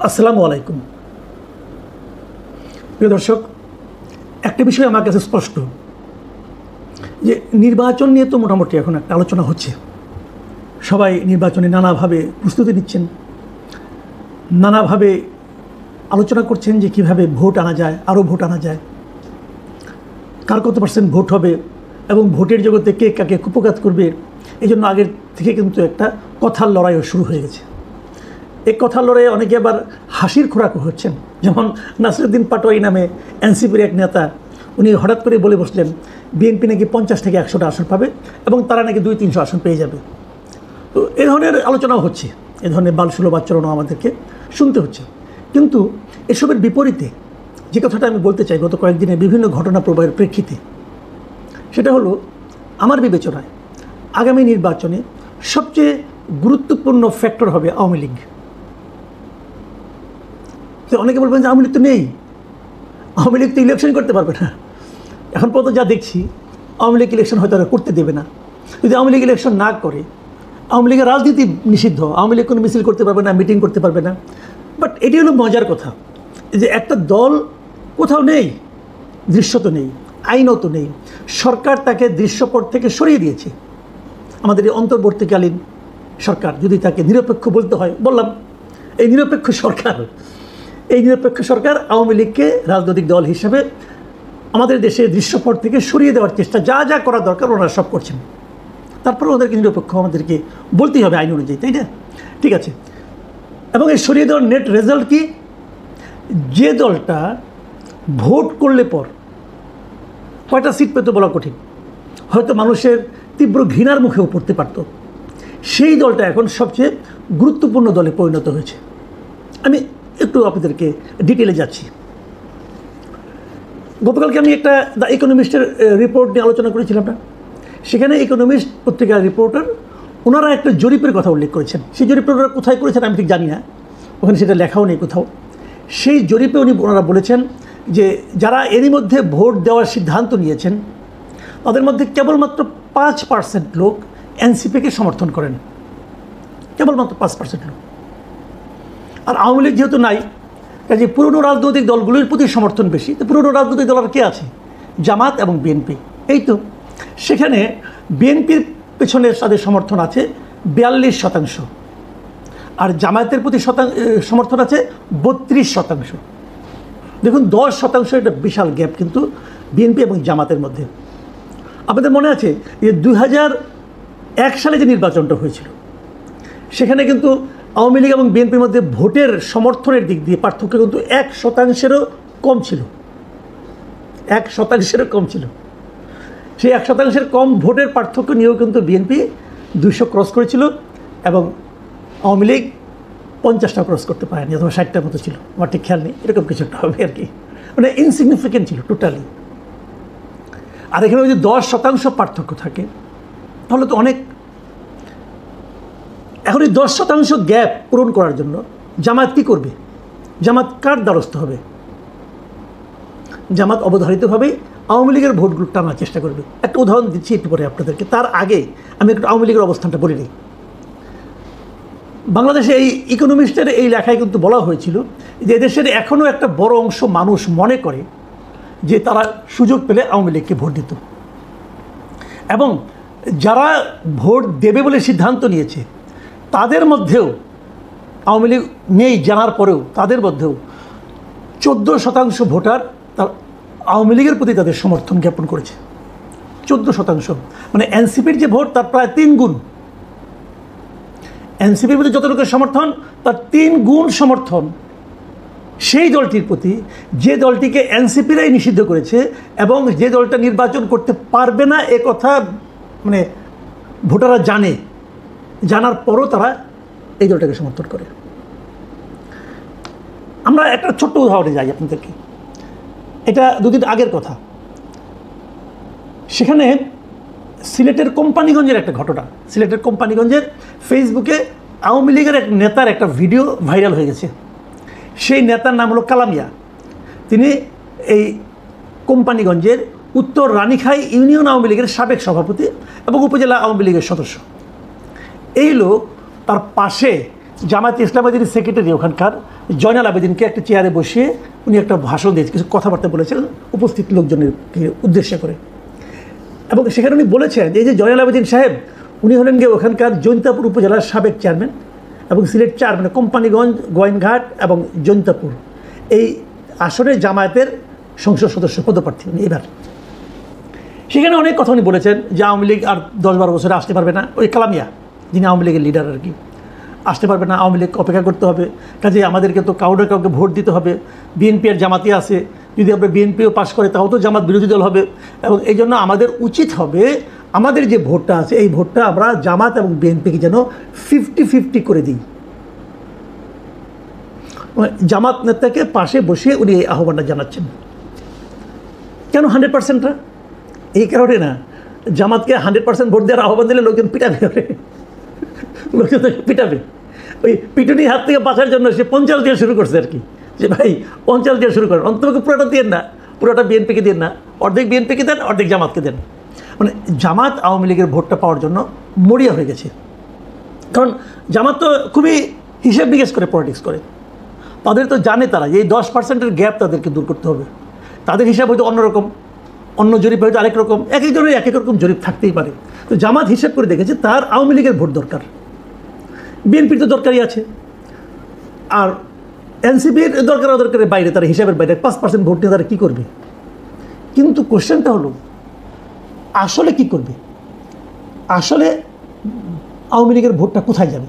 আসসালামু আলাইকুম। প্রিয় দর্শক, একটা বিষয় আমার কাছে স্পষ্ট যে নির্বাচন নিয়ে তো মোটামুটি এখন একটা আলোচনা হচ্ছে। সবাই নির্বাচনে নানাভাবে প্রস্তুতি নিচ্ছেন, নানাভাবে আলোচনা করছেন যে কীভাবে ভোট আনা যায়, আরও ভোট আনা যায়, কার কত % ভোট হবে এবং ভোটের জগতে কে কাকে কুপঘাত করবে। এই জন্য আগের থেকে কিন্তু একটা কথার লড়াইও শুরু হয়ে গেছে। এই কথার লড়াইয়ে অনেকে আবার হাসির খোরাকও হচ্ছেন। যেমন নাসিরুদ্দিন পাটোয়ারি নামে এনসিপির এক নেতা, উনি হঠাৎ করে বলে বসলেন বিএনপি নাকি 50 থেকে 100টা আসন পাবে এবং তারা নাকি 200-300 আসন পেয়ে যাবে। তো এ ধরনের আলোচনাও হচ্ছে, এ ধরনের বালসুলভ আচরণও আমাদেরকে শুনতে হচ্ছে। কিন্তু এসবের বিপরীতে যে কথাটা আমি বলতে চাই গত কয়েকদিনের বিভিন্ন ঘটনা প্রবাহের প্রেক্ষিতে, সেটা হলো আমার বিবেচনায় আগামী নির্বাচনে সবচেয়ে গুরুত্বপূর্ণ ফ্যাক্টর হবে আওয়ামী লীগ। তো অনেকে বলবেন যে আওয়ামী লীগ তো নেই, আওয়ামী লীগ তো ইলেকশন করতে পারবে না। এখন পর্যন্ত যা দেখছি আওয়ামী লীগ ইলেকশন হয়তো আর করতে দেবে না। যদি আওয়ামী লীগ ইলেকশন না করে, আওয়ামী লীগের রাজনীতি নিষিদ্ধ, আওয়ামী লীগ কোনো মিছিল করতে পারবে না, মিটিং করতে পারবে না। বাট এটি হলো মজার কথা যে একটা দল কোথাও নেই, দৃশ্যত নেই, আইনত নেই, সরকার তাকে দৃশ্যপট থেকে সরিয়ে দিয়েছে। আমাদের এই অন্তর্বর্তীকালীন সরকার, যদি তাকে নিরপেক্ষ বলতে হয়, বললাম এই নিরপেক্ষ সরকার আওয়ামী লীগকে রাজনৈতিক দল হিসেবে আমাদের দেশে দৃশ্যপট থেকে সরিয়ে দেওয়ার চেষ্টা, যা যা করা দরকার ওনারা সব করছেন। তারপরে ওদেরকে নিরপেক্ষ আমাদেরকে বলতেই হবে আইন অনুযায়ী, তাই না? ঠিক আছে। এবং এই সরিয়ে দেওয়ার নেট রেজাল্ট কি? যে দলটা ভোট করলে পর কয়টা সিট পেতে বলা কঠিন, হয়তো মানুষের তীব্র ঘৃণার মুখেও পড়তে পারত, সেই দলটা এখন সবচেয়ে গুরুত্বপূর্ণ দলে পরিণত হয়েছে। আমি একটু আপনাদেরকে ডিটেলে যাচ্ছি। গতকালকে আমি একটা দ্য ইকোনমিস্টের রিপোর্ট নিয়ে আলোচনা করেছিলাম না, সেখানে ইকোনমিস্ট পত্রিকার রিপোর্টার ওনারা একটা জরিপের কথা উল্লেখ করেছেন। সেই জরিপটা ওনারা কোথায় করেছেন আমি ঠিক জানি না, ওখানে সেটা লেখাও নেই কোথাও। সেই জরিপে ওনারা বলেছেন যে যারা এরই মধ্যে ভোট দেওয়ার সিদ্ধান্ত নিয়েছেন তাদের মধ্যে কেবলমাত্র 5% লোক এনসিপিকে সমর্থন করেন, কেবলমাত্র 5% লোক। আর আওয়ামী লীগ যেহেতু নাই, কাজে পুরনো রাজনৈতিক দলগুলির প্রতি সমর্থন বেশি। তো পুরনো রাজনৈতিক দল আর কে আছে? জামাত এবং বিএনপি, এই তো। সেখানে বিএনপির পেছনের সাথে সমর্থন আছে 42%, আর জামায়াতের প্রতি সমর্থন আছে 32%। দেখুন 10% একটা বিশাল গ্যাপ কিন্তু বিএনপি এবং জামাতের মধ্যে। আপনাদের মনে আছে যে 2001 সালে যে নির্বাচনটা হয়েছিল, সেখানে কিন্তু আওয়ামী লীগ এবং বিএনপির মধ্যে ভোটের সমর্থনের দিক দিয়ে পার্থক্য কিন্তু 1%-এরও কম ছিল। 1%-এরও কম ছিল। সেই 1%-এর কম ভোটের পার্থক্য নিয়েও কিন্তু বিএনপি 200 ক্রস করেছিল এবং আওয়ামী লীগ 50টা ক্রস করতে পারেনি, অথবা 60টার মতো ছিল, আমার ঠিক খেয়াল নেই, এরকম কিছু একটা হবে আর কি। মানে ইনসিগনিফিকেন্ট ছিল টোটালি। আর এখানে যদি 10% পার্থক্য থাকে তাহলে তো অনেক। এখন এই 10% গ্যাপ পূরণ করার জন্য জামাত কী করবে? জামাত কার দ্বারস্থ হবে? জামাত অবধারিতভাবেই আওয়ামী লীগের ভোটগুলো টানার চেষ্টা করবে। একটা উদাহরণ দিচ্ছি একটু পরে আপনাদেরকে, তার আগে আমি একটু আওয়ামী লীগের অবস্থানটা বলে নিই। বাংলাদেশে এই ইকোনমিস্টের এই লেখায় কিন্তু বলা হয়েছিল যে এদেশের এখনও একটা বড় অংশ মানুষ মনে করে যে তারা সুযোগ পেলে আওয়ামী লীগকে ভোট দিত, এবং যারা ভোট দেবে বলে সিদ্ধান্ত নিয়েছে তাদের মধ্যেও আওয়ামী লীগ নেই জানার পরেও তাদের মধ্যেও 14% ভোটার তার আওয়ামী লীগের প্রতি তাদের সমর্থন জ্ঞাপন করেছে। 14%, মানে এনসিপির যে ভোট তার প্রায় 3 গুণ। এনসিপির প্রতি যতটুকু সমর্থন তার 3 গুণ সমর্থন সেই দলটির প্রতি, যে দলটিকে এনসিপিরাই নিষিদ্ধ করেছে এবং যে দলটা নির্বাচন করতে পারবে না এ কথা মানে ভোটাররা জানে, জানার পরও তারা এই দলটাকে সমর্থন করে। আমরা একটা ছোট্ট উদাহরণে যাই আপনাদেরকে, এটা 2 দিন আগের কথা। সেখানে সিলেটের কোম্পানিগঞ্জের একটা ঘটনা, সিলেটের কোম্পানিগঞ্জের ফেসবুকে আওয়ামী লীগের এক নেতার একটা ভিডিও ভাইরাল হয়ে গেছে। সেই নেতার নাম হলো কালামিয়া। তিনি এই কোম্পানিগঞ্জের উত্তর রানীখাই ইউনিয়ন আওয়ামী লীগের সাবেক সভাপতি এবং উপজেলা আওয়ামী লীগের সদস্য। এই লোক তার পাশে জামায়াতে ইসলামের যিনি সেক্রেটারি ওখানকার জয়নাল আবেদিনকে একটা চেয়ারে বসিয়ে উনি একটা ভাষণ দিয়েছেন, কিছু কথাবার্তা বলেছিলেন উপস্থিত লোকজনেরকে উদ্দেশ্য করে। এবং সেখানে উনি বলেছেন এই যে জয়নাল আবেদিন সাহেব উনি হলেন গিয়ে ওখানকার জৈন্তাপুর উপজেলার সাবেক চেয়ারম্যান এবং সিলেট চেয়ারম্যান কোম্পানিগঞ্জ, গোয়েনঘাট এবং জৈন্তাপুর এই আসনে জামায়াতের সংসদ সদস্য পদপ্রার্থী উনি এবার। সেখানে অনেক কথা উনি বলেছেন যে আওয়ামী লীগ আর 10-12 বছরে আসতে পারবে না, ওই কালামিয়া যিনি আওয়ামী লীগের লিডার আর কি, আসতে পারবে না, আওয়ামী লীগ অপেক্ষা করতে হবে, কাজে আমাদেরকে তো কাউকে ভোট দিতে হবে, বিএনপি আর জামাতি আছে, যদি আমরা বিএনপিও পাশ করে তাও তো জামাত বিরোধী দল হবে, এবং এই জন্য আমাদের উচিত হবে আমাদের যে ভোটটা আছে এই ভোটটা আমরা জামাত এবং বিএনপিকে যেন 50-50 করে দিই। জামাত নেতাকে পাশে বসিয়ে উনি এই আহ্বানটা জানাচ্ছেন। কেন 100%টা? এই কারণে না, জামাতকে 100% ভোট দেওয়ার আহ্বান দিলে লোকজন পিটাবে, লোকজন পিটাবে। ওই পিটুনির হাত থেকে বাঁচার জন্য সে 50 দিয়ে শুরু করছে আর কি, যে ভাই 50 দিয়ে শুরু করেন, অন্তত পুরোটা দিয়ে না, পুরোটা বিএনপিকে দেন না, অর্ধেক বিএনপিকে দেন, অর্ধেক জামাতকে দেন। মানে জামাত আওয়ামী লীগের ভোটটা পাওয়ার জন্য মরিয়া হয়ে গেছে। কারণ জামাত তো খুবই হিসেব নিকেশ করে পলিটিক্স করে, তাদের তো জানে তারা যে এই 10%-এর গ্যাপ তাদেরকে দূর করতে হবে। তাদের হিসাব হয়তো অন্যরকম, অন্য জরিপ হয়তো আরেক রকম, এক একজনের এক এক রকম জরিপ থাকতেই পারে। তো জামাত হিসাব করে দেখেছে তার আওয়ামী লীগের ভোট দরকার, বিএনপির তো দরকারই আছে, আর এনসিপির দরকারের বাইরে, তারা হিসাবের বাইরে 5% ভোট নিয়ে তারা কী করবে। কিন্তু কোশ্চেনটা হলো আসলে কি করবে, আসলে আওয়ামী লীগের ভোটটা কোথায় যাবে।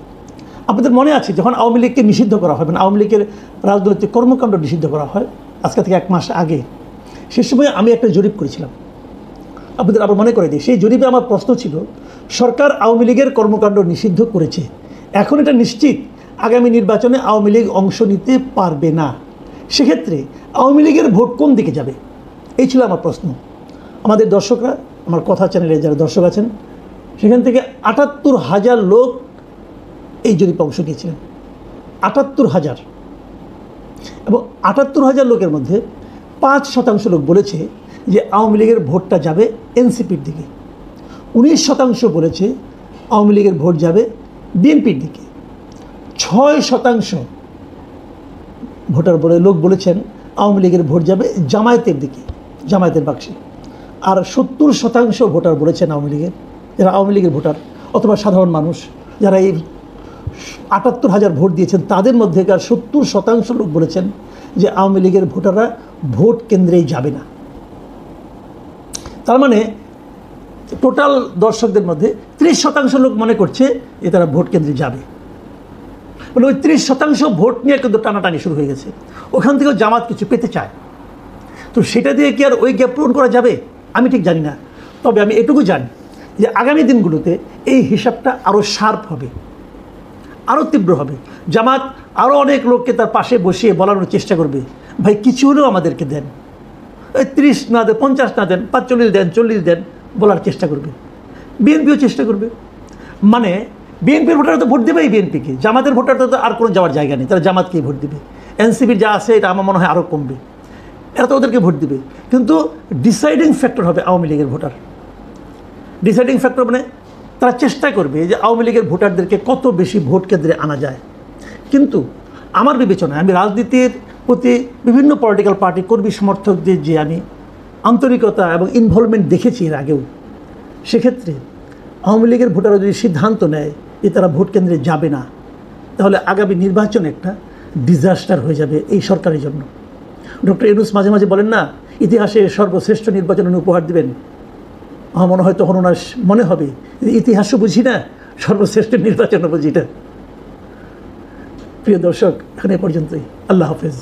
আপনাদের মনে আছে যখন আওয়ামী লীগকে নিষিদ্ধ করা হয়, মানে আওয়ামী লীগের রাজনৈতিক কর্মকাণ্ড নিষিদ্ধ করা হয় আজকে থেকে 1 মাস আগে, সে সময় আমি একটা জরিপ করেছিলাম, আপনাদের আবার মনে করে দিই। সেই জরিপে আমার প্রশ্ন ছিল, সরকার আওয়ামী লীগের কর্মকাণ্ড নিষিদ্ধ করেছে, এখন এটা নিশ্চিত আগামী নির্বাচনে আওয়ামী লীগ অংশ নিতে পারবে না, সেক্ষেত্রে আওয়ামী লীগের ভোট কোন দিকে যাবে, এই ছিল আমার প্রশ্ন। আমাদের দর্শকরা, আমার কথা চ্যানেলে যারা দর্শক আছেন, সেখান থেকে ৭৮,০০০ লোক এই জরিপে অংশ নিয়েছিলেন, ৭৮,০০০। এবং ৭৮,০০০ লোকের মধ্যে ৫% লোক বলেছে যে আওয়ামী লীগের ভোটটা যাবে এনসিপির দিকে, 19% বলেছে আওয়ামী লীগের ভোট যাবে বিএনপির দিকে, 6% ভোটার লোক বলেছেন আওয়ামী লীগের ভোট যাবে জামায়াতের দিকে, জামায়াতের বাক্সে, আর 70% ভোটার বলেছেন আওয়ামী লীগের, যারা আওয়ামী লীগের ভোটার অথবা সাধারণ মানুষ যারা এই ৭৮,০০০ ভোট দিয়েছেন তাদের মধ্যেকার 70% লোক বলেছেন যে আওয়ামী লীগের ভোটাররা ভোট কেন্দ্রেই যাবে না। তার মানে টোটাল দর্শকদের মধ্যে 30% লোক মনে করছে যে তারা ভোট কেন্দ্রে যাবে। মানে ওই 30% ভোট নিয়ে কিন্তু টানাটানি শুরু হয়ে গেছে, ওখান থেকেও জামাত কিছু পেতে চায়। তো সেটা দিয়ে কি আর ওই গ্যাপ পূরণ করা যাবে আমি ঠিক জানি না, তবে আমি এটুকু জানি যে আগামী দিনগুলোতে এই হিসাবটা আরও শার্প হবে, আরও তীব্র হবে। জামাত আরও অনেক লোককে তার পাশে বসিয়ে বলানোর চেষ্টা করবে, ভাই কিছু হলেও আমাদেরকে দেন, ওই 30 না দেন, 50 না দেন, 45 দেন, 40 দেন, বলার চেষ্টা করবে। বিএনপিও চেষ্টা করবে, মানে বিএনপির ভোটাররা তো ভোট দেবেই বিএনপিকে, জামাতের ভোটাররা তো আর কোনো যাওয়ার জায়গা নেই, তারা জামাতকেই ভোট দেবে। এনসিপির যা আছে এটা আমার মনে হয় আরও কমবে, এরা তো ওদেরকে ভোট দেবে। কিন্তু ডিসাইডিং ফ্যাক্টর হবে আওয়ামী লীগের ভোটার। ডিসাইডিং ফ্যাক্টর মানে তারা চেষ্টা করবে যে আওয়ামী লীগের ভোটারদেরকে কত বেশি ভোট কেন্দ্রে আনা যায়। কিন্তু আমার বিবেচনায়, আমি রাজনীতির প্রতি বিভিন্ন পলিটিক্যাল পার্টি কর্মী সমর্থকদের যে আমি আন্তরিকতা এবং ইনভলভমেন্ট দেখেছি এর আগেও, সেক্ষেত্রে আওয়ামী লীগের ভোটাররা যদি সিদ্ধান্ত নেয় যে তারা ভোট কেন্দ্রে যাবে না, তাহলে আগামী নির্বাচন একটা ডিজাস্টার হয়ে যাবে এই সরকারের জন্য। ডক্টর ইউনূস মাঝে মাঝে বলেন না, ইতিহাসে সর্বশ্রেষ্ঠ নির্বাচন উপহার দেবেন। আমার মনে হয় তখন ওনার মনে হবে যে ইতিহাসও বুঝি না, সর্বশ্রেষ্ঠ নির্বাচনও বুঝি না। প্রিয় দর্শক, এখানে পর্যন্তই। আল্লাহ হাফেজ।